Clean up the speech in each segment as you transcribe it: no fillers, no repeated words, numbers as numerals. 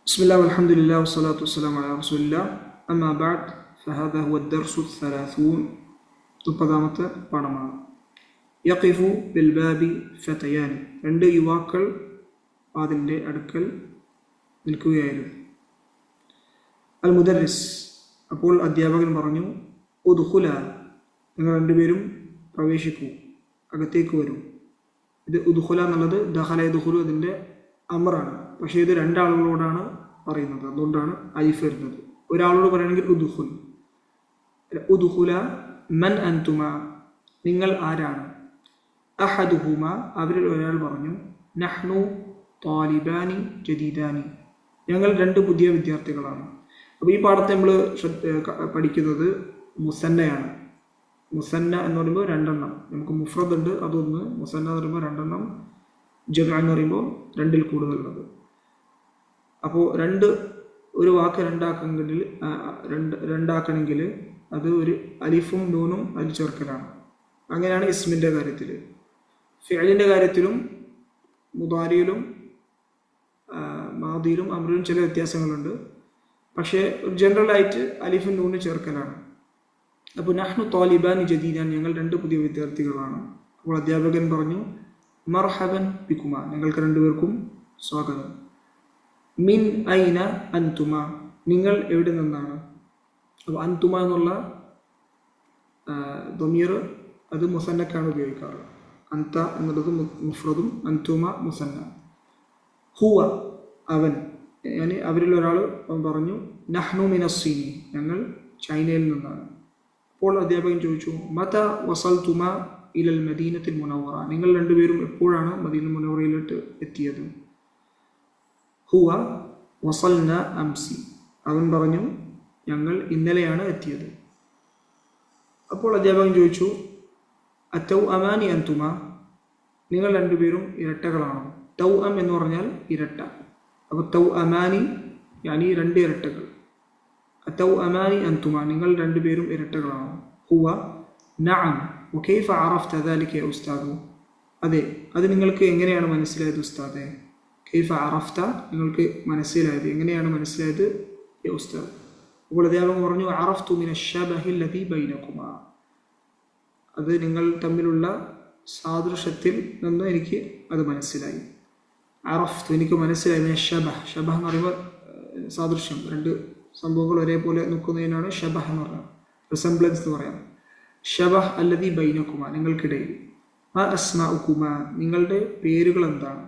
بسم الله والحمد لله والصلاة والسلام على رسول الله أما بعد فهذا هو الدرس 30 മുപ്പതാമത്തെ പാഠമാണ്. യഖിഫു ബിൽ ബാബി ഫതയാൻ, രണ്ട് യുവാക്കൾ അതിൻ്റെ അടുക്കൽ നിൽക്കുകയായിരുന്നു. അൽ മുദർരിസ്, അപ്പോൾ അധ്യാപകൻ പറഞ്ഞു, ഉദ്ഖുല, നിങ്ങൾ രണ്ടുപേരും പ്രവേശിക്കൂ, അകത്തേക്ക് വരൂ. ഇത് ഉദ്ഖുല എന്നുള്ളത് ദഖല യദ്ഖുലു അതിൻ്റെ അമറാണ്, പക്ഷേ ഇത് രണ്ടാളുകളോടാണ് പറയുന്നത്, അതുകൊണ്ടാണ് അലിഫ് വരുന്നത്. ഒരാളോട് പറയുകയാണെങ്കിൽ ഉദ്ഖുൽ. ഉദ്ഖുല മൻ അൻതുമ, നിങ്ങൾ ആരാണ്. അഹദുഹുമ, അവരിൽ ഒരാൾ പറഞ്ഞു, നഹ്നു താലിബാനി ജദീദാനി, ഞങ്ങൾ രണ്ട് പുതിയ വിദ്യാർത്ഥികളാണ്. അപ്പോൾ ഈ പാഠത്തെ നമ്മൾ പഠിക്കുന്നത് മുസന്നയാണ്. മുസന്ന എന്ന് പറയുമ്പോൾ രണ്ടെണ്ണം, നമുക്ക് മുഫ്രദ് ഉണ്ട് അതൊന്ന്, മുസന്ന എന്ന് പറയുമ്പോൾ രണ്ടെണ്ണം, ജമഅ എന്ന് പറയുമ്പോൾ രണ്ടിൽ കൂടുതലുള്ളത്. അപ്പോൾ ഒരു വാക്ക് രണ്ടാക്കണമെങ്കിൽ അത് ഒരു അലിഫും നൂനും അതിൽ ചേർക്കലാണ്. അങ്ങനെയാണ് ഇസ്മിൻ്റെ കാര്യത്തിൽ. ഫിഅലിൻ്റെ കാര്യത്തിലും മുദാരിയിലും മാദിയിലും അമ്രിലും ചില വ്യത്യാസങ്ങളുണ്ട്, പക്ഷേ ജനറലായിട്ട് അലിഫും നൂനും ചേർക്കലാണ്. അപ്പോൾ നഹ്നു താലിബാനി ജദീദാൻ, ഞങ്ങൾ രണ്ട് പുതിയ വിദ്യാർത്ഥികളാണ്. അപ്പോൾ അധ്യാപകൻ പറഞ്ഞു, മർഹബൻ ബികുമ, നിങ്ങൾക്ക് രണ്ടുപേർക്കും സ്വാഗതം. മിൻ ഐന അൻതുമ, നിങ്ങൾ എവിടെ നിന്നാണ്. അപ്പോൾ അൻതുമ എന്നുള്ള ദമീർ അത് മുസന്നക്കാണ് ഉപയോഗിക്കാറ്. അന്ത എന്നുള്ളത് മുഫ്രദും അൻതുമ മുസന്ന. ഹുവ, അവൻ, അവരിൽ ഒരാൾ പറഞ്ഞു, നഹ്നു മിനസ്സീനി, ഞങ്ങൾ ചൈനയിൽ നിന്നാണ്. അപ്പോൾ അധ്യാപകൻ ചോദിച്ചു, മത വസൽതുമ ഇലൽ മദീനത്തിൽ മുനവറ, നിങ്ങൾ രണ്ടുപേരും എപ്പോഴാണ് മദീന മുനവറയിലോട്ട് എത്തിയത്. ഹുവ വസൽന അംസി, അവൻ പറഞ്ഞു, ഞങ്ങൾ ഇന്നലെയാണ് എത്തിയത്. അപ്പോൾ അധ്യാപകൻ ചോദിച്ചു, അത്തൗ അമാനി അൻതുമ, നിങ്ങൾ രണ്ടുപേരും ഇരട്ടകളാണോ. തൗ അം എന്ന് പറഞ്ഞാൽ ഇരട്ട. അപ്പോൾ തൗ അമാനി യാനി രണ്ട് ഇരട്ടകൾ. അത്തൗ അമാനി അൻതുമ, നിങ്ങൾ രണ്ടുപേരും ഇരട്ടകളാണോ. ഹുവ നഅം വകൈഫ അറഫ്ത ദാലിക യാ ഉസ്താദു, അതെ, അത് നിങ്ങൾക്ക് എങ്ങനെയാണ് മനസ്സിലായത് ഉസ്താദെ. കൈഫ അറഫ്ത, നിങ്ങൾക്ക് മനസ്സിലായത്, എങ്ങനെയാണ് മനസ്സിലായത് യാ ഉസ്താദ്. അപ്പോൾ അധ്യാപകൻ പറഞ്ഞു, അറഫ്തു മിന ശബഹി ലദി ബൈനകുമാ, അത് നിങ്ങൾ തമ്മിലുള്ള സാദൃശ്യത്തിൽ നിന്ന് എനിക്ക് അത് മനസ്സിലായി. അറഫ്തു, എനിക്ക് മനസ്സിലായി. മിന ശബഹ്, ശബഹ് എന്ന് പറയുമ്പോൾ സാദൃശ്യം, രണ്ട് സംഭവങ്ങൾ ഒരേപോലെ നിൽക്കുന്നതിനാണ് ഷബഹ് എന്ന് പറയുന്നത്, റിസംബ്ലൻസ് എന്ന് പറയാം. ഷബഹ് അല്ലദി ബൈനകുമ, നിങ്ങൾക്കിടയിൽ. മാ അസ്മാഉകുമ, നിങ്ങളുടെ പേരുകൾ എന്താണ്.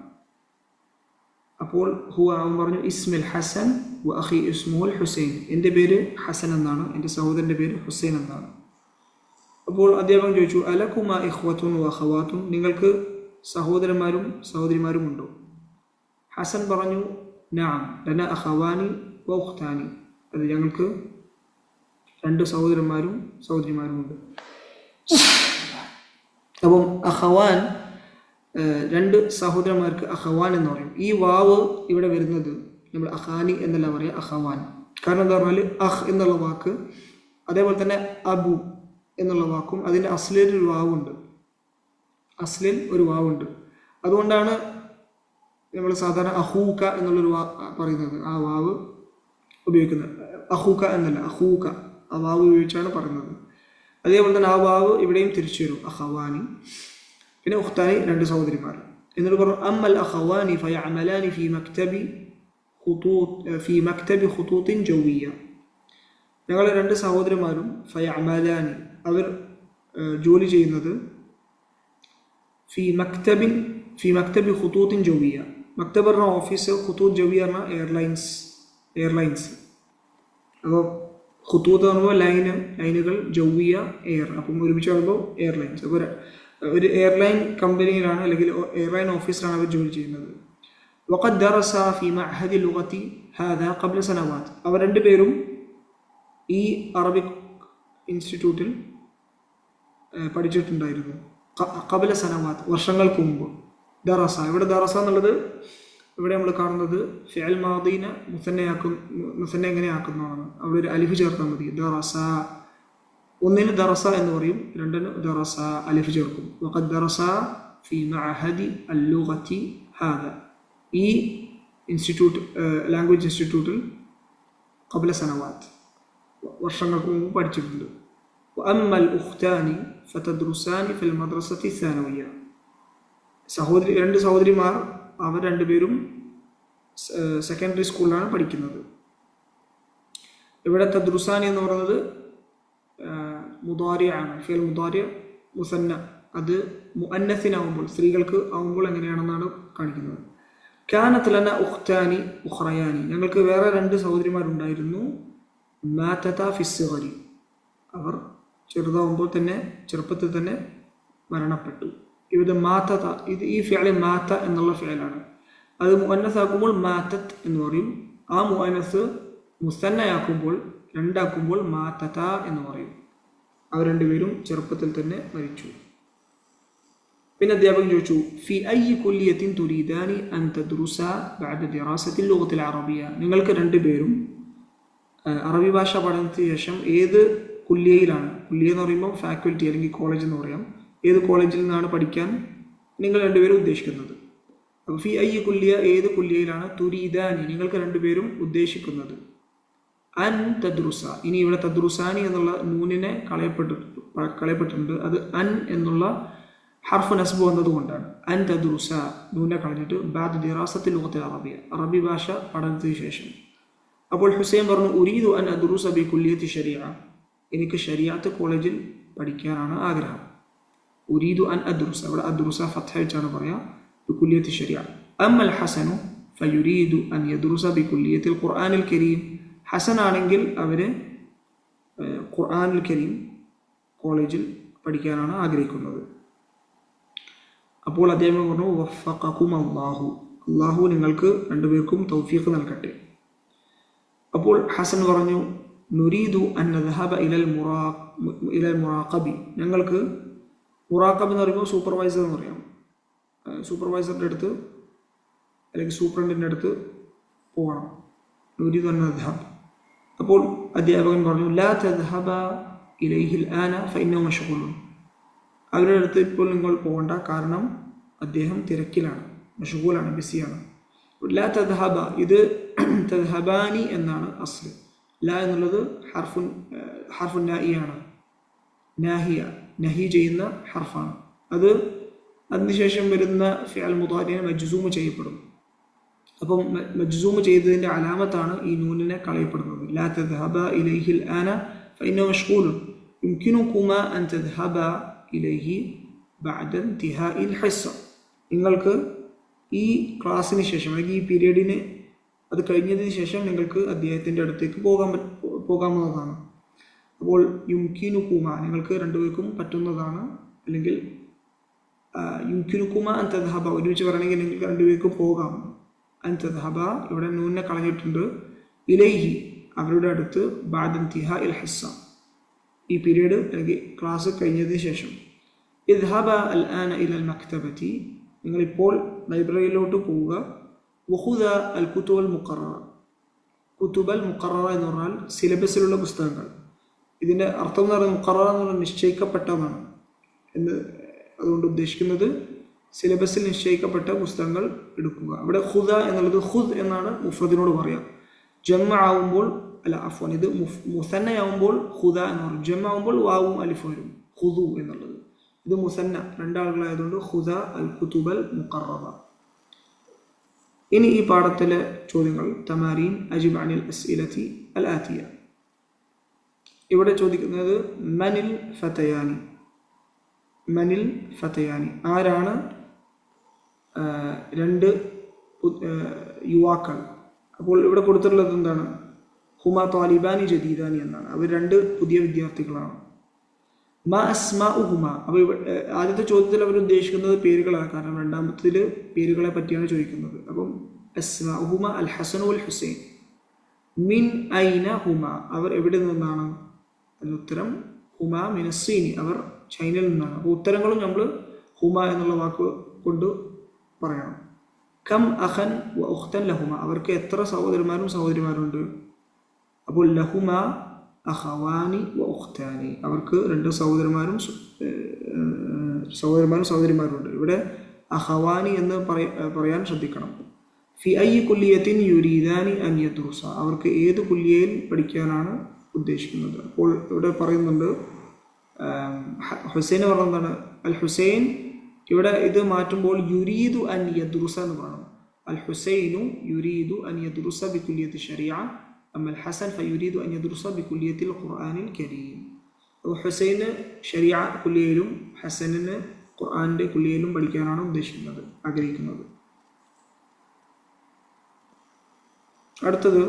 അപ്പോൾ ഹുവ, അവൻ പറഞ്ഞു, ഇസ്മിൽ ഹസൻ വ അഖി ഇസ്മുൽ ഹുസൈൻ, എൻ്റെ പേര് ഹസൻ എന്നാണ്, എൻ്റെ സഹോദരൻ്റെ പേര് ഹുസൈൻ എന്നാണ്. അപ്പോൾ അധ്യാപകൻ ചോദിച്ചു, അലകുമ ഇഖ്വത്തുൻ വ അഖവാത്തുൻ, നിങ്ങൾക്ക് സഹോദരന്മാരും സഹോദരിമാരും ഉണ്ടോ. ഹസൻ പറഞ്ഞു, നഅം ലന അഖവാനി വ ഉഖ്താനി, അത് ഞങ്ങൾക്ക് രണ്ട് സഹോദരന്മാരും സഹോദരിമാരുമുണ്ട്. അപ്പം അഖവാൻ, രണ്ട് സഹോദരന്മാർക്ക് അഖവാൻ എന്ന് പറയും. ഈ വാവ് ഇവിടെ വരുന്നത് നമ്മൾ അഖാനി എന്നല്ല പറയുക, അഖവാൻ. കാരണം എന്താ പറഞ്ഞാൽ അഹ് എന്നുള്ള വാക്ക്, അതേപോലെ തന്നെ അബു എന്നുള്ള വാക്കും അതിൻ്റെ അസ്ലിൽ ഒരു വാവുണ്ട്, അസ്ലിൽ ഒരു വാവുണ്ട്. അതുകൊണ്ടാണ് നമ്മൾ സാധാരണ അഹൂക്ക എന്നുള്ളൊരു പറയുന്നത്, ആ വാവ് ഉപയോഗിക്കുന്നത്. അഹൂക്ക എന്നല്ല, അഹൂക്ക, ആ വാവ് ഉപയോഗിച്ചാണ് പറയുന്നത്. അതേപോലെ തന്നെ ആ വാവ് ഇവിടെയും തിരിച്ചു വരും, അഖവാനി. പിന്നെ ഉഖ്താനി, രണ്ട് സഹോദരിമാർ. എന്നിട്ട് പറഞ്ഞു, അമ്മൽ അഖവാനി ഫയഅമലാനി ഫി മക്തബി ഖുതൂത്തിൻ ജൗവിയ, ഞങ്ങൾ രണ്ട് സഹോദരിമാരും ഫയഅമലാനി, അവർ ജോലി ചെയ്യുന്നത് ഫി മക്തബി ഖുതൂത്തിൻ ജൗവിയ, മക്തബ് പറഞ്ഞ ഓഫീസ്, ഖുതൂത്ത് ജൗവിയ പറഞ്ഞ എയർലൈൻസ്. അപ്പോൾ ഖുതൂത്ത് എന്ന് പറയുമ്പോൾ ലൈനുകൾ, ജൗവിയ എയർ, അപ്പം ഒരുമിച്ച് പറയുമ്പോൾ എയർലൈൻസ്. അപ്പോൾ ഒരു എയർലൈൻ കമ്പനിയിലാണ് അല്ലെങ്കിൽ എയർലൈൻ ഓഫീസിലാണ് അവർ ജോലി ചെയ്യുന്നത്. വഖദ് ദറസ ഫി മഅഹദി ലുഗതി ഹാദാ ഖബ്ല സനവാത്, അവർ രണ്ടുപേരും ഈ അറബിക് ഇൻസ്റ്റിറ്റ്യൂട്ടിൽ പഠിച്ചിട്ടുണ്ടായിരുന്നു. ഖബ്ല സനവാത്, വർഷങ്ങൾക്ക് മുമ്പ്. ദറസ, ഇവിടെ ദറസ എന്നുള്ളത് ഇവിടെ നമ്മൾ കാണുന്നത് ഫിഅൽ മാദീനെ മുസന്ന എങ്ങനെയാക്കുന്നതാണ്, അവിടെ ഒരു അലിഫ് ചേർത്താൽ മതി. ദറസ, ഒന്നിന് ദറസ എന്ന് പറയും, രണ്ടിന് ദറസ അലിഫ് ചേർക്കും. വഖദ് ദറസ ഫി മഅഹദി അൽ-ലുഗതി ഹാദാ, ഈ ഇൻസ്റ്റിറ്റ്യൂട്ട് ലാംഗ്വേജ് ഇൻസ്റ്റിറ്റ്യൂട്ടിൽ ഖബ്ല സനവാത്ത് വർഷങ്ങൾക്ക് മുമ്പ് പഠിച്ചിട്ടുണ്ട്. അമ്മൽ ഉഖ്താനി ഫതദ്റുസാനി ഫിൽ മദ്രസത്തി സാനവിയ. രണ്ട് സഹോദരിമാർ, അവർ രണ്ടുപേരും സെക്കൻഡറി സ്കൂളിലാണ് പഠിക്കുന്നത്. ഇവിടെ തദ്റുസാനി എന്ന് പറയുന്നത് മുദാരി ആണ്, ഫിൽ മുദാരി മുസന്ന. അത് മുഅന്നസിനാവുമ്പോൾ, സ്ത്രീകൾക്ക് ആവുമ്പോൾ എങ്ങനെയാണെന്നാണ് കാണിക്കുന്നത്. കാനത്ത് ലന ഉഖ്താനി ഉഖ്റയാനി, ഞങ്ങൾക്ക് വേറെ രണ്ട് സഹോദരിമാരുണ്ടായിരുന്നു. മാതത ഫിസ്സിഗരി, അവർ ചെറുപ്പത്തിൽ തന്നെ മരണപ്പെട്ടു. ഇവിടെ മാതത, ഈ ഫിഅല് മാത എന്നുള്ള ഫിഅലാണ്. അത് മുഅന്നസാക്കുമ്പോൾ മാതത് എന്ന് പറയും. ആ മുഅന്നസ് മുസന്നയാക്കുമ്പോൾ, രണ്ടാക്കുമ്പോൾ മാതത എന്ന് പറയും. അവർ രണ്ടുപേരും ചെറുപ്പത്തിൽ തന്നെ മരിച്ചു. പിന്നെ അധ്യാപകൻ ചോദിച്ചു, ഫി അയ്യി കുല്ലിയത്തിൻ തുരീദാനി അൻ തദ്റുസ ബഅദ ദിറാസത്തിൽ ലുഗത്തിൽ അറബിയ. നിങ്ങൾക്ക് രണ്ടുപേരും അറബി ഭാഷ പഠനത്തിന് ശേഷം ഏത് കുല്ലിയയിലാണ്, കുല്ലിയ എന്ന് പറയുമ്പോൾ ഫാക്കൽറ്റി അല്ലെങ്കിൽ കോളേജ് എന്ന് പറയാം, ഏത് കോളേജിൽ നിന്നാണ് പഠിക്കാൻ നിങ്ങൾ രണ്ടുപേരും ഉദ്ദേശിക്കുന്നത്? അപ്പോൾ ഫി അയ്യി കുല്ലിയ, ഏത് കുല്ലിയയിലാണ്, തുരീദാനി നിങ്ങൾക്ക് രണ്ടുപേരും ഉദ്ദേശിക്കുന്നത്. അൻ തദ്റുസ, ഇനി ഇവിടെ തദ്റുസാനി എന്നുള്ള നൂനിനെ കളയപ്പെട്ടിട്ടുണ്ട്. അത് അൻ എന്നുള്ള ഹർഫ് നസ്ബ് വന്നതുകൊണ്ടാണ്. അൻ തദ്റുസ, നൂനെ കളഞ്ഞിട്ട് ബഅദ ദിറാസത്തിൽ ലുഗത്തിൽ അറബിയ, അറബി ഭാഷ പഠനത്തിന് ശേഷം. അപ്പോൾ ഹുസൈൻ പറഞ്ഞു, ഉരീദു അൻ അദ്റുസ ബി കുല്ലിയത്തി ശരിയ, എനിക്ക് ശരിയാത്ത് കോളേജിൽ പഠിക്കാനാണ് ആഗ്രഹം. ഉരീദു അൻ അദ്റുസ, അവിടെ അദ്റുസ ഫത്ഹ വെച്ചാണ് പറയാം, ബി കുല്ലിയത്തി ശരിയ. അമ്മൽ ഹസനു ഫയുരീദു അൻ യദ്റുസ ബി കുല്ലിയത്തിൽ ഖുർആനിൽ കരീം. ഹസനാണെങ്കിൽ അവർ ഖുർആനുൽ കരീം കോളേജിൽ പഠിക്കാനാണ് ആഗ്രഹിക്കുന്നത്. അപ്പോൾ അദ്ദേഹം പറഞ്ഞു, വഫഖകും അല്ലാഹു, അല്ലാഹു നിങ്ങൾക്ക് രണ്ടുപേർക്കും തൗഫീഖ് നൽകട്ടെ. അപ്പോൾ ഹസൻ പറഞ്ഞു, നുരീദു അൻ നദ്ഹബ ഇലൽ മുറാഖബി, ഞങ്ങൾക്ക് മുറാഖബ് എന്ന് പറയുമ്പോൾ സൂപ്പർവൈസർ എന്ന് പറയാം, സൂപ്പർവൈസറിൻ്റെ അടുത്ത് അല്ലെങ്കിൽ സൂപ്രണ്ടിൻ്റെ അടുത്ത് പോകണം. നുരീദു അൻ നദ്ഹബ്. അപ്പോൾ അധ്യാപകൻ പറഞ്ഞു, ലാ തദ്ഹബ ഇലൈഹിൽ ആന ഫഇന്നഹു മശ്ഗൂലുൻ, അവരുടെ അടുത്ത് ഇപ്പോൾ നിങ്ങൾ പോകണ്ട, കാരണം അദ്ദേഹം തിരക്കിലാണ്, മശ്ഗൂലാണ്, ബിസിയാണ്. ലാ തദ്ഹബ, ഇത് തദ്ഹബാനി എന്നാണ് അസ്ല്. ലാ എന്നുള്ളത് ഹർഫുൻ നാഹിയാണ്, നാഹിയ, നഹി ചെയ്യുന്ന ഹർഫാണ്. അത് അതിനുശേഷം വരുന്ന ഫിഅൽ മുദാരിനെ മജ്സൂമ് ചെയ്യപ്പെടും. അപ്പം മജ്സൂമ് ചെയ്തതിൻ്റെ അലാമത്താണ് ഈ നൂനിനെ കളയപ്പെടുന്നത്. ലാ തദ്ഹബ ഇലൈഹിൽ ആന ഫഇന്നഹു മശ്ഗൂലുൻ യുംകിനുകുമാ അൻ തദ്ഹബ ഇലൈഹി ബഅദ ഇന്തിഹാഇൽ ഹിസ്സ, നിങ്ങൾക്ക് ഈ ക്ലാസ്സിന് ശേഷം അല്ലെങ്കിൽ ഈ പീരീഡിന് അത് കഴിഞ്ഞതിന് ശേഷം നിങ്ങൾക്ക് അദ്ദേഹത്തിൻ്റെ അടുത്തേക്ക് പോകാവുന്നതാണ്. അപ്പോൾ യുംകിനുകുമ, നിങ്ങൾക്ക് രണ്ടുപേർക്കും പറ്റുന്നതാണ്, അല്ലെങ്കിൽ യുംകിനുകുമ അൻ തദ്ഹബ, ഒരുമിച്ച് പറയണമെങ്കിൽ നിങ്ങൾക്ക് രണ്ടുപേർക്കും പോകാം. അൻ തദ്ഹബ, ഇവിടെ നൂനെ കളഞ്ഞിട്ടുണ്ട്. ഇലൈഹി, അവരുടെ അടുത്ത്, ബഅദ ഇന്തിഹാഇൽ ഹിസ്സ, ഈ പീരീഡ് അല്ലെങ്കിൽ ക്ലാസ് കഴിഞ്ഞതിന് ശേഷം. ഇദ്ഹബ അൽ ആന ഇലൽ മക്തബത്തി, നിങ്ങളിപ്പോൾ ലൈബ്രറിയിലോട്ട് പോവുക. വഖുദ അൽ കുതുബൽ മുഖററ, കുതുബൽ മുഖററ എന്ന് പറഞ്ഞാൽ സിലബസിലുള്ള പുസ്തകങ്ങൾ. ഇതിൻ്റെ അർത്ഥം എന്ന് പറയുന്നത് മുഖററ എന്ന് പറഞ്ഞാൽ നിശ്ചയിക്കപ്പെട്ടതാണ് എന്ന്, അതുകൊണ്ട് ഉദ്ദേശിക്കുന്നത് സിലബസിൽ നിശ്ചയിക്കപ്പെട്ട പുസ്തകങ്ങൾ എടുക്കുക. ഇവിടെ ഖുദ എന്നുള്ളത് ഖുദ് എന്നാണ് മുഫ്രദിനോട് പറയാം. ജമ ആവുമ്പോൾ, അല്ല അഫ്വാൻ, ഇത് മുസന്നയാവുമ്പോൾ ഖുദ എന്ന് പറയും, ജമ ആവുമ്പോൾ വാവും അലിഫ് വരും, ഖുദു എന്നുള്ളത്. ഇത് മുസന്ന, രണ്ടാളുകളായതുകൊണ്ട് ഖുദ അൽ കുതുബൽ മുഖററ. ഇനി ഈ പാഠത്തിലെ ചോദ്യങ്ങൾ, തമാരീൻ അജിബ് അനിൽ അസ്ഇലതി അൽ ആതിയ. ഇവിടെ ചോദിക്കുന്നത് മനിൽ ഫതയാനി, മനിൽ ഫതയാനി, ആരാണ് രണ്ട് യുവാക്കൾ. അപ്പോൾ ഇവിടെ കൊടുത്തിട്ടുള്ളത് എന്താണ്? ഹുമ താലിബാനി ജദീദാനി എന്നാണ്, അവർ രണ്ട് പുതിയ വിദ്യാർത്ഥികളാണ്. മാ അസ്മാഉഹുമ, അപ്പോൾ ആദ്യത്തെ ചോദ്യത്തിൽ അവർ ഉദ്ദേശിക്കുന്നത് പേരുകളാണ്, കാരണം രണ്ടാമത്തിൽ പേരുകളെ പറ്റിയാണ് ചോദിക്കുന്നത്. അപ്പം അസ്മാഉഹുമ അൽ ഹസൻ വൽ ഹുസൈൻ. മിൻ ഐന ഹുമ, അവർ എവിടെ നിന്നാണ്? അതിനുത്തരം ഹുമ മിനസ്സീനി, അവർ ചൈനയിൽ നിന്നാണ്. അപ്പോൾ ഉത്തരങ്ങളും നമ്മൾ ഹുമ എന്നുള്ള വാക്ക് കൊണ്ട് പറയണം. കം അഖൻ വ ഉഖ്തൻ ലഹുമ, അവർക്ക് എത്ര സഹോദരന്മാരും സഹോദരിമാരുണ്ട്? അപ്പോൾ ലഹുമ അഖവാനി വ ഉഖ്താനി, അവർക്ക് രണ്ട് സഹോദരന്മാരും സഹോദരിമാരുണ്ട്. ഇവിടെ അഖവാനി എന്ന് പറയാൻ ശ്രദ്ധിക്കണം. ഫി ഐ കുല്ലിയത്തിൻ യുരീദാനി അൻ യദ്റുസ, അവർക്ക് ഏത് കുല്ലിയയിൽ പഠിക്കാനാണ് ഉദ്ദേശിക്കുന്നത്. അപ്പോൾ ഇവിടെ പറയുന്നുണ്ട് ഹുസൈൻ പറഞ്ഞതാണ് അൽ ഹുസൈൻ, ഇവിടെ ഇത് മാറ്റുമ്പോൾ യുരീദു അൻ യദ്റുസ എന്ന് പറയണം. അൽ ഹുസൈനു യുരീദു അൻ യദ്റുസ ബികുല്ലിയത്തി ശരിയ, അമ്മൽ ഹസൻ ഫയുരീദു അൻ യദ്റുസ ബികുല്ലിയത്തിൽ ഖുർആനിൽ കരീം. അപ്പോൾ ഹുസൈന് ശരിയ കുല്ലിയയിലും ഹസനിന് ഖുർആനിൻ്റെ കുല്ലിയയിലും പഠിക്കാനാണ് ഉദ്ദേശിക്കുന്നത്, ആഗ്രഹിക്കുന്നത്. അടുത്തത്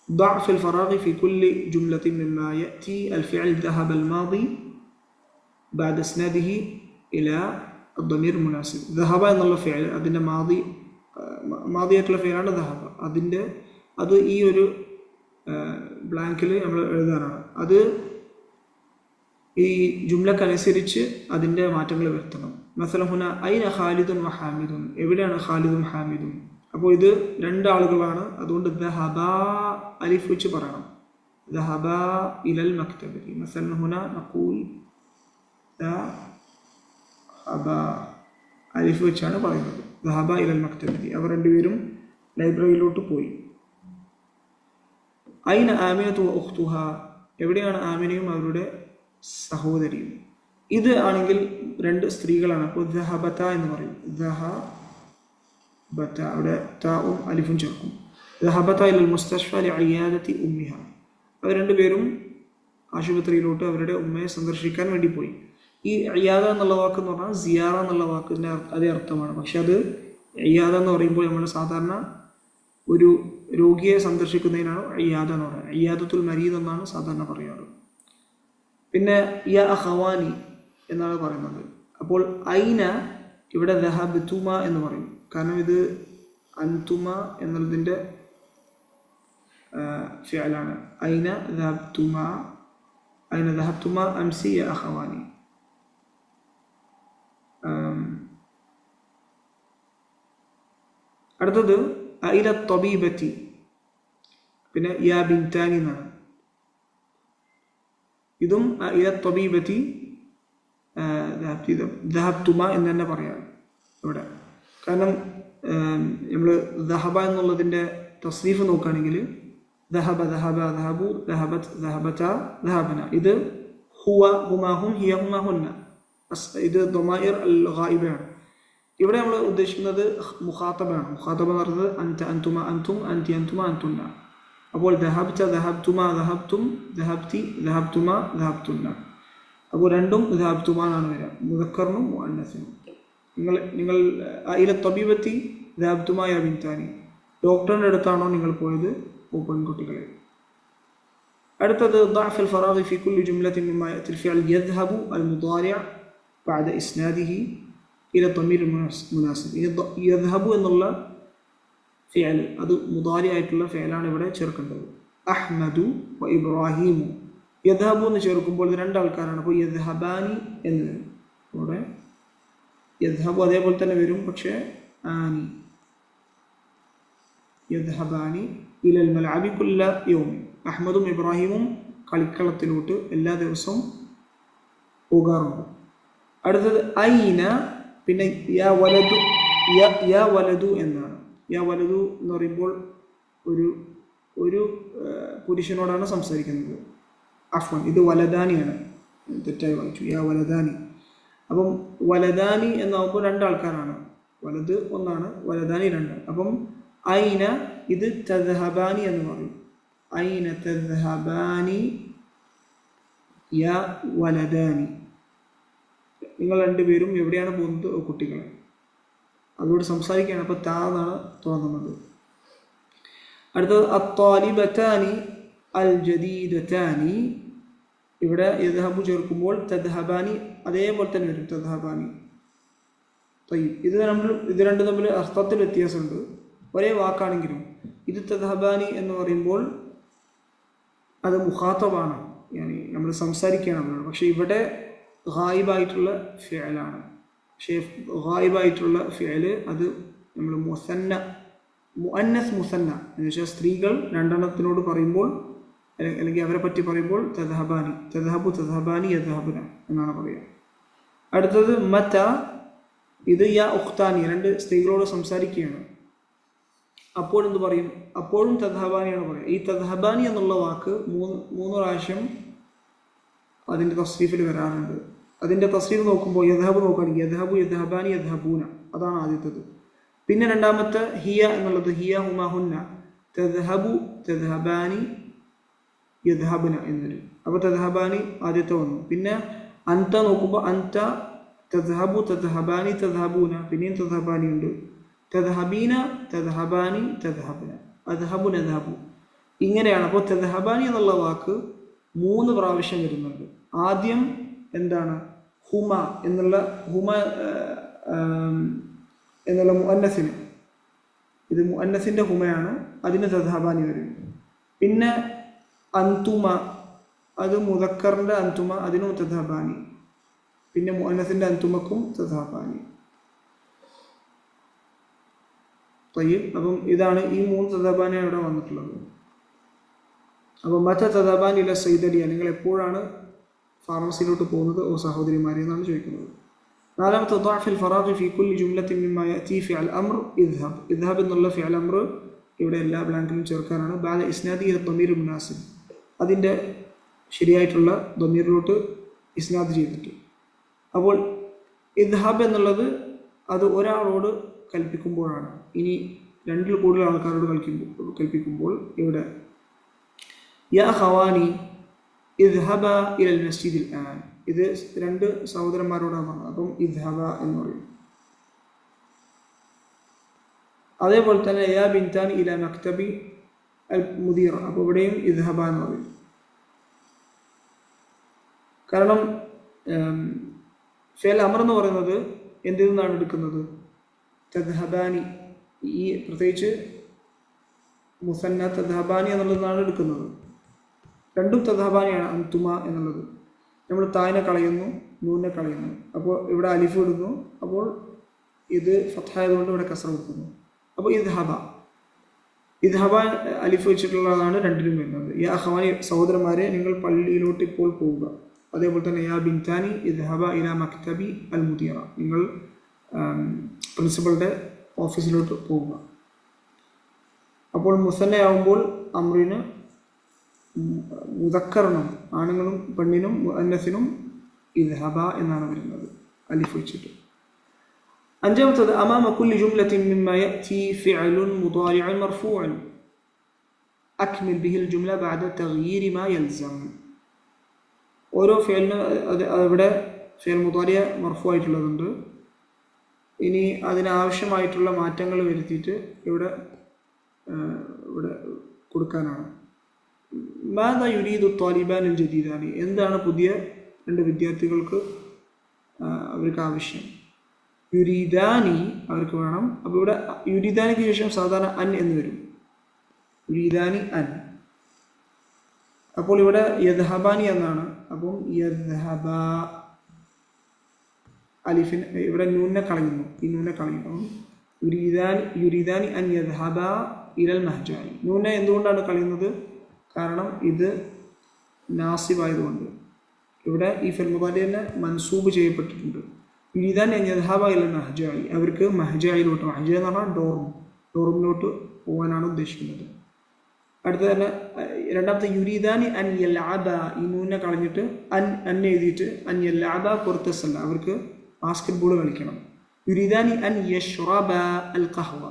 ضع في الفراغ في كل جملة مما يأتي الفعل ذهب الماضي بعد اسناده إلى الضمير المناسب. ذهب എന്നുള്ള ഫിഅൽ അതിൻ്റെ മാദിയായിട്ടുള്ള ഫിഅലാണ് ذهب. അത് ഈ ഒരു ബ്ലാങ്കിൽ നമ്മൾ എഴുതാനാണ്. അത് ഈ ജുംലക്കനുസരിച്ച് അതിൻ്റെ മാറ്റങ്ങൾ വരുത്തണം. മസല ഹുന ഐന ഖാലിദുൻ വ ഹാമിദുൻ, എവിടെയാണ് ഖാലിദും ഹാമിദും? അപ്പോൾ ഇത് രണ്ടാളുകളാണ്, അതുകൊണ്ട് ദഹബ അലിഫ് വെച്ച് പറയണം. ദഹബ ഇലൽ മക്തബി. മസല ഹുന നഖൂൽ ദഹബ, അലിഫ് വെച്ചാണ് പറയുന്നത്. ദഹബ ഇലൽ മക്തബി, അവർ രണ്ടുപേരും ലൈബ്രറിയിലോട്ട് പോയി. ഐന ആമിനതു വ ഉഖ്തുഹ, എവിടെയാണ് ആമിനയും അവരുടെ സഹോദരിയും? ഇത് ആണെങ്കിൽ രണ്ട് സ്ത്രീകളാണ്, അപ്പോൾ ദഹബത എന്ന് പറയും. ദഹബത, അവിടെ താഉം അലിഫും ചേർക്കും. ദഹബത ഇലൽ മുസ്തശ്ഫ ലിഇയാദതി ഉമ്മിഹ, അവർ രണ്ടുപേരും ആശുപത്രിയിലോട്ട് അവരുടെ ഉമ്മയെ സന്ദർശിക്കാൻ വേണ്ടി പോയി. ഈ ഇയാദ എന്നുള്ള വാക്ക് എന്ന് പറഞ്ഞാൽ സിയാറ എന്നുള്ള വാക്കിൻ്റെ അതേ അർത്ഥമാണ്. പക്ഷെ അത് ഇയാദ എന്ന് പറയുമ്പോൾ നമ്മൾ സാധാരണ ഒരു രോഗിയെ സന്ദർശിക്കുന്നതിനാണ് ഇയാദ എന്ന് പറയുന്നത്. ഇയാദത്തുൽ മരീദ് എന്നാണ് സാധാരണ പറയാറ്. പിന്നെ യാ അഖവാനി എന്നാണ് പറയുന്നത്. അപ്പോൾ ഐന ഇവിടെ ദഹബതുമ എന്ന് പറയും, കാരണം ഇത് അൻതുമ എന്നുള്ളതിൻ്റെ ഫിഅലാണ്. ഐന ദഹബതുമ അംസി യാ അഖവാനി. അടുത്തത് ഇല തബീബത്തി, പിന്നെ യാ ബിൻതാനി എന്നാണ്. ഇതും ഇല തബീബത്തി ദഹബ്തുമ എന്ന് തന്നെ പറയാം ഇവിടെ. കാരണം നമ്മൾ ദഹബ എന്നുള്ളതിൻ്റെ തസ്രീഫ് നോക്കുകയാണെങ്കിൽ ദഹബ ദഹബ ദഹബു ദഹബത് ദഹബത ദഹബന, ഇത് ഹുവ ഹുമാഹും ഹിയ ഹുമാഹുന്ന, ഇത് ദമായിർ അൽ ഗായിബയാണ്. ഇവിടെ നമ്മൾ ഉദ്ദേശിക്കുന്നത് മുഖാത്തബാണ്. മുഖാത്തബ എന്ന് പറയുന്നത് അൻത അൻതുമ അൻതും അൻതി അൻതുമ അൻതുന്ന. അപ്പോൾ ദഹബ്ത ദഹബ്തുമ ദഹബ്തും ദഹബ്തി ദഹബ്തുമ ദഹബ്തുന്ന, അപ്പോൾ രണ്ടും ദഹബ്തുമ എന്നാണ് വരിക, മുദക്കറിനും മുഅന്നസിനും. നിങ്ങൾ ഇല തബീബത്തി ദഹബ്തുമ യാ ബിൻതാനി, ഡോക്ടറിൻ്റെ അടുത്താണോ നിങ്ങൾ പോയത് ഓ പെൺകുട്ടികളെ. അടുത്തത് ضع في الفراغ في كل جملة مما يأتي الفعل يذهب المضارع بعد إسناده إلى الضمير المناسب. യദ്ഹബു എന്നുള്ള ഫിഅൽ അത് മുദാരി ആയിട്ടുള്ള ഫിഅലാണ് ഇവിടെ ചേർക്കേണ്ടത്. അഹ്മദു വ ഇബ്രാഹിമു, യദ്ഹബു എന്ന് ചേർക്കുമ്പോൾ ഇത് രണ്ടാൾക്കാരാണ്, അപ്പോൾ യദ്ഹബാനി എന്ന് വരും. ഇവിടെ യദ്ഹബു അതേപോലെ തന്നെ വരും, പക്ഷേ ആനി. യദ്ഹബാനി ഇലൽ മൽഅബി കുല്ല യൗമി, അഹ്മദും ഇബ്രാഹിമും കളിക്കളത്തിലോട്ട് എല്ലാ ദിവസവും പോകാറുണ്ട്. അടുത്തത് ഐന, പിന്നെ യാ വലതു എന്നാണ്. യാ വലതു എന്ന് പറയുമ്പോൾ ഒരു പുരുഷനോടാണ് സംസാരിക്കുന്നത്. അഫ്വൻ, ഇത് വലദാനിയാണ്, തെറ്റായി വായിച്ചു. യാ വലദാനി. അപ്പം വലദാനി എന്നാകുമ്പോൾ രണ്ടാൾക്കാരാണ്, വലത് ഒന്നാണ്, വലദാനി രണ്ടാണ്. അപ്പം ഐന, ഇത് തദ്ഹബാനി എന്ന് പറയും. ഐന തദ്ഹബാനി യാ വലദാനി, നിങ്ങൾ രണ്ടുപേരും എവിടെയാണ് പോകുന്നത് കുട്ടികളെ, അവരോട് സംസാരിക്കുകയാണ്. അപ്പോൾ താ എന്നാണ് തോന്നുന്നത്. അടുത്തത് അത്താലിബത്താനി അൽ ജദീദത്താനി, ഇവിടെ യദ്ഹബു ചേർക്കുമ്പോൾ തദ്ഹബാനി അതേപോലെ തന്നെ വരും, തദ്ഹബാനി. ഇത് രണ്ടും തമ്മിൽ അർത്ഥത്തിൽ വ്യത്യാസമുണ്ട്, ഒരേ വാക്കാണെങ്കിലും. ഇത് തദ്ഹബാനി എന്ന് പറയുമ്പോൾ അത് മുഖാത്തബാണ്, നമ്മൾ സംസാരിക്കുകയാണ് അവരോട്. പക്ഷേ ഇവിടെ ഗായിബായിട്ടുള്ള ഫിഅലാണ്. പക്ഷേ ഗായിബായിട്ടുള്ള ഫിഅല് അത് നമ്മൾ മുഅന്നസ് മുസന്ന എന്ന് വെച്ചാൽ സ്ത്രീകൾ രണ്ടെണ്ണത്തിനോട് പറയുമ്പോൾ, അല്ലെങ്കിൽ അവരെ പറ്റി പറയുമ്പോൾ തദ്ഹബാനി, തദ്ഹബു തദ്ഹബാനി യദ്ഹബുന എന്നാണ് പറയുക. അടുത്തത് മത, ഇത് യാ ഉഖ്താനി, രണ്ട് സ്ത്രീകളോട് സംസാരിക്കുകയാണ്. അപ്പോൾ എന്ത് പറയും? അപ്പോഴും തദ്ഹബാനിയാണ് പറയുക. ഈ തദ്ഹബാനി എന്നുള്ള വാക്ക് മൂന്ന് പ്രാവശ്യം അതിൻ്റെ തസ്രീഫിൽ വരാറുണ്ട്. അതിൻ്റെ തസ്രീഫ് നോക്കുമ്പോൾ യദ്ഹബ് നോക്കുകയാണെങ്കിൽ യദ്ഹബു, യദ്ഹബാനി, യദ്ഹബൂന, അതാണ് ആദ്യത്തേത്. പിന്നെ രണ്ടാമത്തെ ഹിയ എന്നുള്ളത് ഹിയ, ഹുമ, ഹുന്ന, തദ്ഹബു, തദ്ഹബാനി, യദ്ഹബുന എന്നൊരു. അപ്പോൾ തദ്ഹബാനി ആദ്യത്തെ വന്നു. പിന്നെ അന്ത നോക്കുമ്പോൾ അന്ത, തദ്ഹബു, തദ്ഹബാനി, തദ്ഹബൂന, പിന്നെയും തദ്ഹബാനി ഉണ്ട്. തദ്ഹബീന, തദ്ഹബാനി, തദ്ഹബുന, അദ്ഹബു, നദ്ഹബു, ഇങ്ങനെയാണ്. അപ്പോൾ തദ്ഹബാനി എന്നുള്ള വാക്ക് 3 പ്രാവശ്യം വരുന്നുണ്ട്. ആദ്യം എന്താണ്? ഹുമ എന്നുള്ള മുഅന്നസിന്, ഇത് മുഅന്നസിൻ്റെ ഹുമയാണ്, അതിന് തദ്ഹബാനി വരും. പിന്നെ അന്തുമ, അത് മുദക്കറിൻ്റെ അന്തുമ, അതിനും തദ്ഹബാനി. പിന്നെ മുഅന്നസിൻ്റെ അന്തുമക്കും തദ്ഹബാനി. തയ്യിബ്. അപ്പം ഇതാണ് ഈ 3 തദ്ഹബാനിയാണ് ഇവിടെ വന്നിട്ടുള്ളത്. അപ്പോൾ മറ്റ തദ്ഹബാനി ഇല സൈദലിയ, നിങ്ങൾ എപ്പോഴാണ് ഫാർമസിയിലോട്ട് പോകുന്നത് ഓ സഹോദരിമാരെ എന്നാണ് ചോദിക്കുന്നത്. നാലാമത്തെ ضعف الفراغ في كل جملة مما يأتي فعل أمر اذهب. اذهب എന്നുള്ള ഫിഅൽ അംർ ഇവിടെ എല്ലാ ബ്ലാങ്കിലും ചേർക്കാനാണ്. بعد إسناده إلى الضمير المناسب, അതിൻ്റെ ശരിയായിട്ടുള്ള ضمീറിലോട്ട് ഇസ്നാദ് ചെയ്തിട്ട്. അപ്പോൾ ഇദ്ഹബ് എന്നുള്ളത് അത് ഒരാളോട് കൽപ്പിക്കുമ്പോഴാണ്. ഇനി 2ൽ കൂടുതൽ ആൾക്കാരോട് കൽപ്പിക്കുമ്പോൾ ഇവിടെ യാ ഖവാനി ഇദ്ഹബ ഇലൽ മസ്ജിദിൽ ആൻ, ഇത് 2 സഹോദരന്മാരോടാണ് പറഞ്ഞത്. അപ്പം ഇദ്ഹബ എന്ന് പറയും. അതേപോലെ തന്നെ യാ ബിൻതാനി ഇല മക്തബി അൽ മുദീറ, അപ്പോൾ ഇവിടെയും ഇദ്ഹബ എന്ന് പറയും. കാരണം ഫിഅൽ അമർ എന്ന് പറയുന്നത് എന്തിൽ നിന്നാണ് എടുക്കുന്നത്? തദ്ഹബാനി, ഈ പ്രത്യേകിച്ച് മുസന്ന തദ്ഹബാനി എന്നുള്ളതാണ് എടുക്കുന്നത്. 2ഉം തദ്ഹബാനിയാണ്. അന്തുമ എന്നുള്ളത് നമ്മൾ താനെ കളയുന്നു, നൂനെ കളയുന്നു. അപ്പോൾ ഇവിടെ അലിഫ് ഇടുന്നു. അപ്പോൾ ഇത് ഫത്ഹായതുകൊണ്ട് ഇവിടെ കസ്ര കൊടുക്കുന്നു. അപ്പോൾ ഇദ്ഹബ അലിഫ് വെച്ചിട്ടുള്ളതാണ് 2ലും വരുന്നത്. യാ അഖവാനി, സഹോദരന്മാരെ നിങ്ങൾ പള്ളിയിലോട്ട് ഇപ്പോൾ പോവുക. അതേപോലെ തന്നെ യാ ബിൻതാനി ഇദ്ഹബ ഇല മക്തബി അൽ മുദീറ, നിങ്ങൾ പ്രിൻസിപ്പളുടെ ഓഫീസിലോട്ട് പോവുക. അപ്പോൾ മുസന്നയാവുമ്പോൾ അമ്രിന് മുദക്കറിനും ആണുങ്ങളും പെണ്ണിനും മുഅന്നസിനും ഇദ്ഹബ എന്നാണ് വരുന്നത് അലിഫ് വെച്ചിട്ട്. അഞ്ചാമത്തത് അമാമ കുല്ലി ജുംലത്തിൻ മിമ്മ യഅതി ഫിഅലുൻ മുദാരിഉൻ മർഫൂഉൻ അക്മിൽ ബിഹിൽ ജുംല ബഅദ തഗ്യീരി മാ യൽസം. ഓരോ ഫിഅലിന് അവിടെ ഫിഅൽ മുദാരി മർഫൂ ആയിട്ടുള്ളതുണ്ട്. ഇനി അതിനാവശ്യമായിട്ടുള്ള മാറ്റങ്ങൾ വരുത്തിയിട്ട് ഇവിടെ കൊടുക്കാനാണ്. മാദാ യുരീദു ത്വാലിബാനുൽ ജദീദാനി, എന്താണ് പുതിയ 2 വിദ്യാർത്ഥികൾക്ക് അവർക്ക് ആവശ്യം? യുരീദാനി അവർക്ക് വേണം. അപ്പോൾ ഇവിടെ യുരീദാനിക്ക് ശേഷം സാധാരണ അൻ എന്ന് വരും. യുരീദാനി അൻ. അപ്പോൾ ഇവിടെ യദ്ഹബാനി എന്നാണ്. അപ്പം യദ്ഹബ അലിഫിൻ ഇവിടെ നൂനെ കളയുന്നു, ഈ നൂനെ കളയുന്നു. യുരീദാനി അൻ യദ്ഹബ ഇലൽ മഹ്ജാനി. നൂനെ എന്തുകൊണ്ടാണ് കളയുന്നത്? കാരണം ഇത് നാസിബായതുകൊണ്ട്. ഇവിടെ ഈ ഫിഅൽ മുദാരി തന്നെ മൻസൂബ് ചെയ്യപ്പെട്ടിട്ടുണ്ട്. യുരീദാനി അൻ യദ്ഹബ ഇലൽ മഹ്ജായി, അവർക്ക് മഹ്ജായിലോട്ട്, മഹ്ജ എന്ന് പറഞ്ഞാൽ ഡോറുമിലോട്ട് പോകാനാണ് ഉദ്ദേശിക്കുന്നത്. അടുത്ത തന്നെ രണ്ടാമത്തെ യുരീദാനി അൻ യൽഅബ, ഈ നൂനെ കളഞ്ഞിട്ട് അൻ എഴുതിയിട്ട് അൻ യൽഅബ പുറത്തല്ല, അവർക്ക് ബാസ്കറ്റ് ബോൾ കളിക്കണം. യുരീദാനി അൻ യശ്റബ അൽ ഖഹ്വ,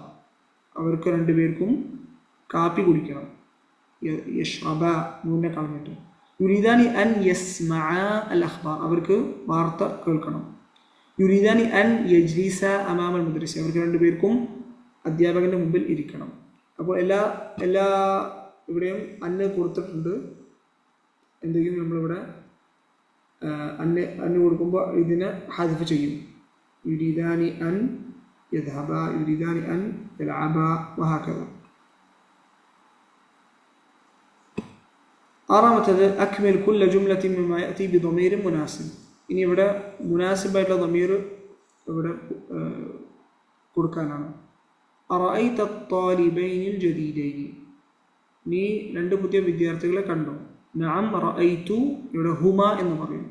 അവർക്ക് 2 പേർക്കും കാപ്പി കുടിക്കണം. യശ്റബ നൂനെ കളഞ്ഞിട്ട്. യുരീദാനി അൻ യസ്മഅ അൽ അഖ്ബാർ, അവർക്ക് വാർത്ത കേൾക്കണം. യുരീദാനി അൻ യജ്ലിസ അമാമ അൽ മുദരിസ്, അവർക്ക് 2 പേർക്കും അധ്യാപകൻ്റെ മുമ്പിൽ ഇരിക്കണം. അപ്പോൾ എല്ലാ ഇവിടെയും അന്ന് കൊടുത്തിട്ടുണ്ട്. എന്തെങ്കിലും നമ്മളിവിടെ അന്ന് കൊടുക്കുമ്പോൾ ഇതിനെ ഹദ്ഫ് ചെയ്യും. യുരീദാനി അൻ യദ്ഹബ, യുരീദാനി അൻ യൽഅബ വഹകദ. ആറാമത്തേത് അക്മിൽ കുല്ല ജുംലത്തിൻ മിമ്മ യഅതി ബിദമീരിൻ മുനാസിബ്. ഇനി ഇവിടെ മുനാസിബായിട്ടുള്ള ദമീർ ഇവിടെ കൊടുക്കാനാണ്. അറഅയ്ത ത്വാലിബൈനിൽ ജദീദൈനി, നീ 2 പുതിയ വിദ്യാർത്ഥികളെ കണ്ടോ? നഅം റഅയ്തു, ഇവിടെ ഹുമ എന്ന് പറയും.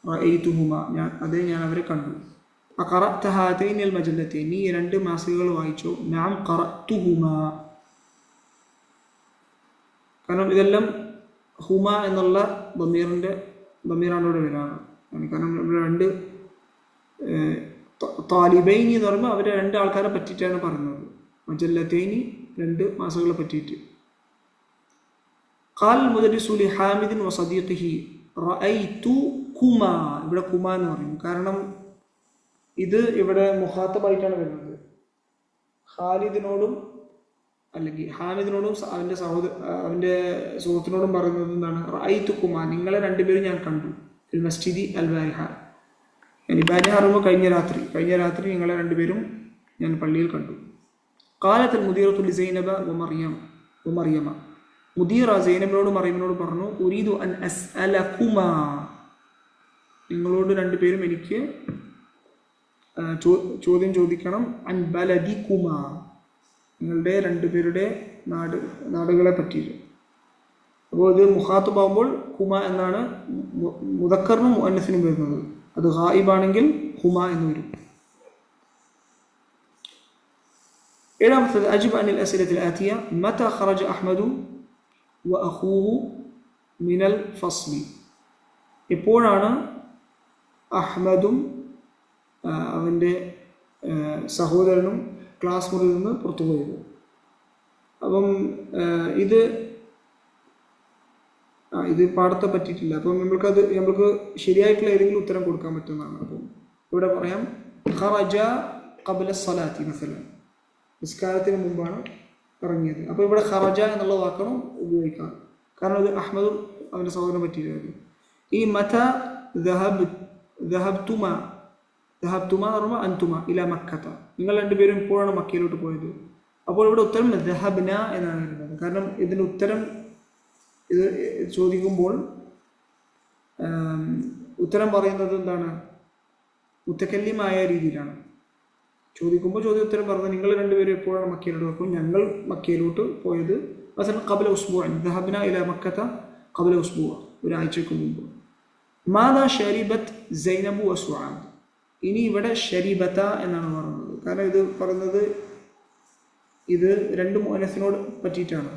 റഅയ്തു ഹുമ, ഞാൻ അവരെ കണ്ടു. അഖറഅത ഹാതൈനി അൽ മജല്ലതൈൻ, നീ രണ്ട് മാസികകൾ വായിച്ചോ? നഅം ഖറഅതുഹുമാ. കാരണം ഇതെല്ലാം ഹുമ എന്നുള്ള ദമീറാണ് ഇവിടെ വരാറ്. കാരണം ഇവിടെ രണ്ട് താലിബൈനി എന്ന് പറയുമ്പോൾ അവർ രണ്ട് ആൾക്കാരെ പറ്റിയിട്ടാണ് പറയുന്നത്. മജല്ലതൈനി രണ്ട് മാസികകളെ പറ്റിയിട്ട്. ഖാൽ മുദരിസു ലി ഹാമിദിൻ വസദീഖിഹി റഅയ്തുകുമാ. ഇവിടെ കുമാ എന്ന് പറയും. കാരണം ഇത് ഇവിടെ മുഖാത്തബായിട്ടാണ് വരുന്നത്. ഖാലിദിനോടും അല്ലെങ്കിൽ ഹാമിദിനോടും അവൻ്റെ സുഹൃത്തിനോടും പറയുന്നത് എന്താണ്? റഅയ്തുകുമാ, നിങ്ങളെ രണ്ടുപേരും ഞാൻ കണ്ടു. ഫിൽ മസ്ജിദി അൽ ബാരിഹ. ബാരിഹ പറയുമ്പോൾ കഴിഞ്ഞ രാത്രി നിങ്ങളെ രണ്ടുപേരും ഞാൻ പള്ളിയിൽ കണ്ടു. ഖാലത്ത് അൽ മുദീറത്തു ലി സൈനബ വമറിയമ. മുദീറ സൈനബിനോടും മറിയമിനോടും പറഞ്ഞു, ഉരീദു അൻ അസ്അലകുമാ, നിങ്ങളോട് രണ്ടുപേരും എനിക്ക് ചോദ്യം ചോദിക്കണം. അൻ ബലദികുമാ, നിങ്ങളുടെ രണ്ടുപേരുടെ നാടുകളെ പറ്റിയിട്ട്. അപ്പോൾ ഇത് മുഖാത്തബാകുമ്പോൾ കുമ എന്നാണ് മുദക്കറിനും മുഅന്നസിനും വരുന്നത്. അത് ഗായിബാണെങ്കിൽ ഹുമ എന്ന് വരും. ഏഴാമത്തത് അജിബ് അനിൽ അസ്ഇലത്തിൽ ആതിയ മത ഖറജ അഹ്മദു വ അഖൂഹു മിനൽ ഫസ്ലി. എപ്പോഴാണ് അഹ്മദും അവൻ്റെ സഹോദരനും ക്ലാസ് മുറിയിൽ നിന്ന് പുറത്തു പോയത്? അപ്പം ഇത് പാഠത്തെ പറ്റിയിട്ടില്ല. അപ്പം നമ്മൾക്ക് ശരിയായിട്ടുള്ള ഏതെങ്കിലും ഉത്തരം കൊടുക്കാൻ പറ്റുന്നതാണ്. അപ്പം ഇവിടെ പറയാം ഖറജ ഖബ്ല സ്വലാത്തി മസലൻ, നിസ്കാരത്തിന് മുമ്പാണ് ഇറങ്ങിയത്. അപ്പോൾ ഇവിടെ ഖറജ എന്നുള്ള വാക്കാണ് ഉപയോഗിക്കാം. കാരണം ഇത് അഹ്മദും അവൻ്റെ സഹോദരനെ പറ്റിയിട്ടായിരുന്നു. ഈ മത ദഹബ്തുമ എന്ന് പറയുമ്പോൾ അൻതുമ ഇല മക്കത്ത, നിങ്ങൾ രണ്ടുപേരും ഇപ്പോഴാണ് മക്കയിലോട്ട് പോയത്. അപ്പോൾ ഇവിടെ ഉത്തരം ദഹബ്ന എന്നാണ് വരുന്നത്. കാരണം ഇതിൻ്റെ ഉത്തരം ഇത് ചോദിക്കുമ്പോൾ ഉത്തരം പറയുന്നത് എന്താണ്? മുത്തക്കല്ലിമായ രീതിയിലാണ് ചോദിക്കുമ്പോൾ ഉത്തരം പറയുന്നത് നിങ്ങൾ രണ്ടുപേരും എപ്പോഴാണ് മക്കയിലോട്ട് പോയപ്പോൾ ഞങ്ങൾ മക്കയിലോട്ട് പോയത് മസലൻ ഖബ്ല ഉസ്ബുഅ, ദഹബ്ന ഇല മക്കത്ത ഖബ്ല ഉസ്ബുഅ, ഒരാഴ്ചയ്ക്ക് മുമ്പ്. മാദാ ശരിബത്ത് സൈനബു വസുആദ്. ഇനി ഇവിടെ ശരിബത്ത എന്നാണ് പറയുന്നത്. കാരണം ഇത് പറയുന്നത് ഇത് രണ്ട് മുഅന്നസിനോട് പറ്റിയിട്ടാണ്.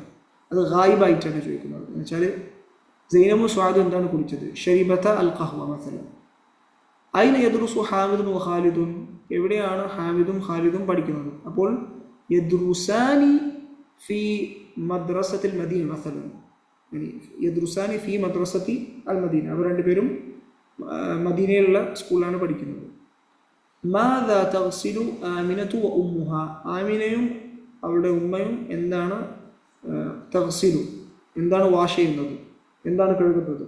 അത് ഗായിബായിട്ടാണ് ചോദിക്കുന്നത്. എന്ന് വെച്ചാൽ സൈനബും സുആദും എന്താണ് കുടിച്ചത്? ശരിബത്ത അൽ ഖഹ്വ മസലൻ. ഐന യദ്റുസു ഹാമിദുൻ വ ഖാലിദുൻ, എവിടെയാണ് ഹാമിദും ഖാലിദും പഠിക്കുന്നത്? അപ്പോൾ യദ്റുസാനി ഫി മദ്രസത്തിൽ മദീന മസലൻ, യദ്റുസാനി ഫി മദ്രസത്തി അൽ മദീന, അവർ രണ്ടുപേരും മദീനയിലുള്ള സ്കൂളിലാണ് പഠിക്കുന്നത്. മാദാ തഗ്സിലു ആമിനതു വ ഉമ്മുഹ, ആമിനയും അവളുടെ ഉമ്മയും എന്താണ് തഗ്സിലു, എന്താണ് വാഷ് ചെയ്യുന്നത്, എന്താണ് കഴുകുന്നത്?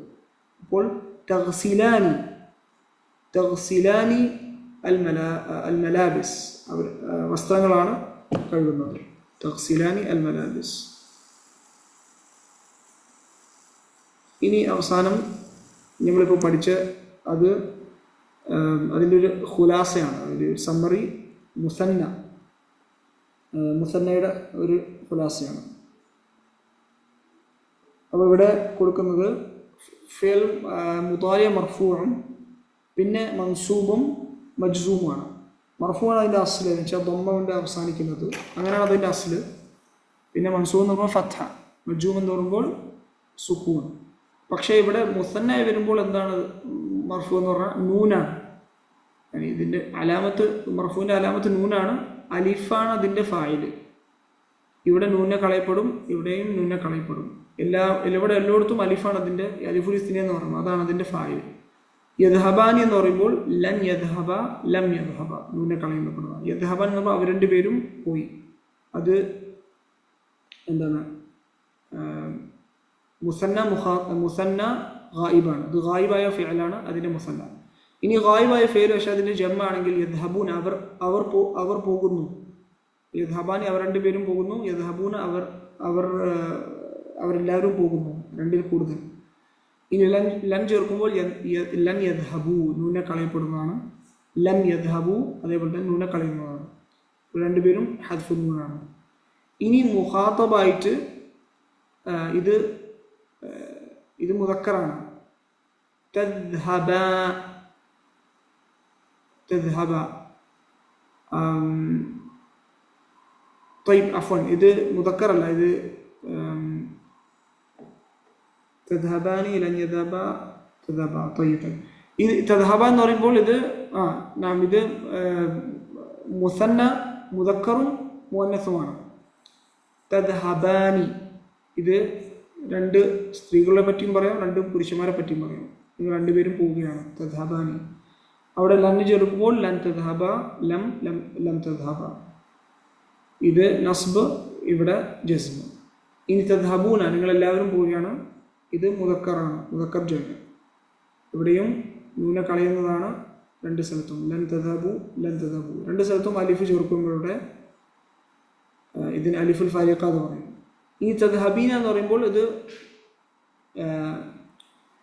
അപ്പോൾ തഗ്സിലാനി അൽ മലാബിസ്, അവർ വസ്ത്രങ്ങളാണ് കഴുകുന്നത്. തഗ്സിലാനി അൽ മലാബിസ്. ഇനി അവസാനം നമ്മളിപ്പോൾ പഠിച്ച അതിൻ്റെ ഒരു ഖുലാസയാണ്, ഒരു സമ്മറി. മുസന്നയുടെ ഒരു ഖുലാസയാണ്. അപ്പോൾ ഇവിടെ കൊടുക്കുന്നത് ഫിഅൽ മുദാരി മർഫൂഉം പിന്നെ മൻസൂബും മജ്സൂമുമാണ്. മർഫൂആണ് അതിൻ്റെ അസ്ല്, എന്ന് വെച്ചാൽ ദമ്മ കൊണ്ട് അവസാനിക്കുന്നത്, അങ്ങനെയാണ് അതിൻ്റെ അസ്ല്. പിന്നെ മൻസൂബ് എന്ന് പറയുമ്പോൾ ഫത്ഹ, മജ്സൂം എന്ന് പറയുമ്പോൾ സുക്കൂൻ. പക്ഷേ ഇവിടെ മുസന്ന വരുമ്പോൾ എന്താണ് മർഫൂ എന്ന് പറഞ്ഞാൽ നൂനാണ്. ഇതിൻ്റെ അലാമത്ത്, മർഫൂവിൻ്റെ അലാമത്ത് നൂനാണ്. അലിഫാണ് അതിൻ്റെ ഫായില്. ഇവിടെ നൂനെ കളയപ്പെടും, ഇവിടെയും നൂനെ കളയപ്പെടും. ഇവിടെ എല്ലായിടത്തും അലിഫാണ് അതിൻ്റെ, അലിഫുൽ ഇസ്തിന എന്ന് പറയുന്നത്, അതാണ് അതിൻ്റെ ഫായില്. യദ്ഹബാനി എന്ന് പറയുമ്പോൾ ലൻ യദ്ഹബ ലം യദ്ഹബ, നൂനെ കളയപ്പെടുന്നതാണ്. യദ്ഹബാൻ എന്ന് പറയുമ്പോൾ അവർ രണ്ടുപേരും പോയി. അത് എന്താണ്? മുസന്ന ഗായിബാണ്. അത് ഗായിബായ ഫിഅലാണ് അതിൻ്റെ മുസന്ന. ഇനി ഗായിബായ ഫിഅൽ പക്ഷേ അതിൻ്റെ ജമ്മാണെങ്കിൽ യദ്ഹബൂൻ, അവർ പോകുന്നു. യദ്ഹബാനി അവർ രണ്ടുപേരും പോകുന്നു, യദ്ഹബൂന അവരെല്ലാവരും പോകുന്നു, രണ്ടിൽ കൂടുതൽ. ഇനി ലൻ ചേർക്കുമ്പോൾ ലൻ യദ്ഹബു, നൂനെ കളയപ്പെടുന്നതാണ്. ലൻ യദ്ഹബു അതേപോലെ തന്നെ നൂനെ കളയുന്നതാണ്. രണ്ടുപേരും ഹദ്ഫു നൂനാണ്. ഇനി മുഖാത്തബായിട്ട് ഇത് മുദക്കറാണ്. തദ്ഹബ طيب عفوا ഇത് മുദക്കറല്ല, ഇത് തദ്ഹബാനി ലൻ യദബ തദ്ഹബ. طيب ഇത് തദ്ഹബ എന്ന് പറയുമ്പോൾ ഇത് നാം ഇത് മുസന്ന മുദക്കറും മുഅന്നസുമാണ്. തദ്ഹബാനി ഇത് രണ്ട് സ്ത്രീകളെ പറ്റിയും പറയാം, രണ്ട് പുരുഷന്മാരെ പറ്റിയും പറയാം. നിങ്ങൾ രണ്ടുപേരും പോവുകയാണ്. തദ്ഹബാനി അവിടെ ലൻ ചേർക്കുമ്പോൾ ലൻ തദ്ഹബ, ലം ലം ലം തദ്ഹബ. ഇത് നസ്ബ്, ഇവിടെ ജസ്മ്. ഇനി തദ്ഹബൂന നിങ്ങളെല്ലാവരും പോവുകയാണ്. ഇത് മുദക്കറാണ്, മുദക്കർ ജംഅ്. ഇവിടെയും നൂന കളയുന്നതാണ് രണ്ട് സ്ഥലത്തും. ലൻ തദ്ഹബു ലൻ തദ്ഹബു രണ്ട് സ്ഥലത്തും അലിഫ് ചേർക്കുമ്പോഴുടെ ഇതിന് അലിഫുൽ ഫാരിഖ എന്ന് പറയും. ഈ തദ്ഹബീന എന്ന് പറയുമ്പോൾ ഇത്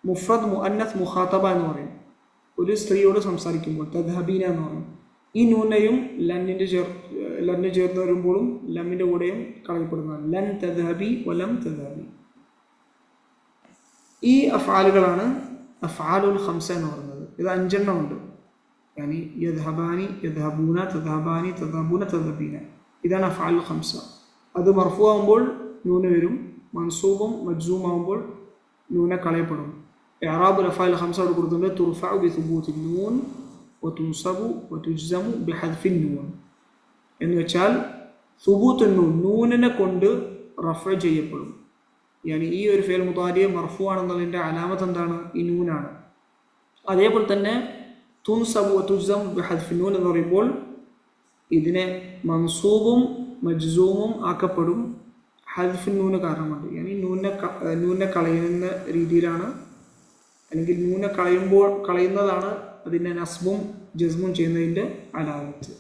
മുഫ്രദ് മുഅന്നസ് മുഖാത്തബ എന്ന് പറയും. ഒരു സ്ത്രീയോട് സംസാരിക്കുമ്പോൾ തദ്ഹബീന എന്ന് പറയും. ഈ നൂനയും ലന്ന് ചേർന്ന് വരുമ്പോഴും ലമ്മിൻ്റെ കൂടെയും കളയപ്പെടുന്നതാണ്. ലൻ തദ്ഹബി വലം തദ്ഹബി. ഈ അഫ്ആലുകളാണ് അഫ്ആലുൽ ഖംസ എന്ന് പറയുന്നത്. ഇത് 5 എണ്ണം ഉണ്ട്. യാനി യദ്ഹബാനി യദ്ഹബൂന തദ്ഹബാനി തദ്ഹബൂന തദ്ഹബീന. ഇതാണ് അഫ്ആലുൽ ഖംസ. അത് മർഫു ആകുമ്പോൾ നൂന വരും, മൻസൂബും മജ്സൂം ആകുമ്പോൾ നൂന കളയപ്പെടും. ഇഅ്റാബുൽ അഫ്ആലുൽ ഖംസ അവിടെ കൊടുത്തിട്ടുണ്ട്. തുർഫഉ ബിസുബൂത്തിൻ നൂൻ വതുൻസബു വതുജ്സമു ബിഹദ്ഫിൻ നൂൻ എന്ന് വെച്ചാൽ സുബൂത്തുൻ നൂൻ, നൂനിനെ കൊണ്ട് റഫ്അ ചെയ്യപ്പെടും. യാനി ഈ ഒരു ഫിഅൽ മുദാരി മർഫു ആണെന്നതിൻ്റെ അലാമത്ത് എന്താണ്? ഈ നൂനാണ്. അതേപോലെ തന്നെ തുൻസബു വതുജ്സമു ബിഹദ്ഫിൻ നൂൻ എന്ന് പറയുമ്പോൾ ഇതിനെ മൻസൂബും മജ്സൂമും ആക്കപ്പെടും ഹദ്ഫിൻ നൂന് കാരണമുണ്ട്. യാനി നൂനെ കളയുന്ന രീതിയിലാണ്, അല്ലെങ്കിൽ നൂനെ കളയുന്നതാണ് അതിനെ നസ്ബും ജസ്മും ചെയ്യുന്നതിൻ്റെ അലാമത്ത്.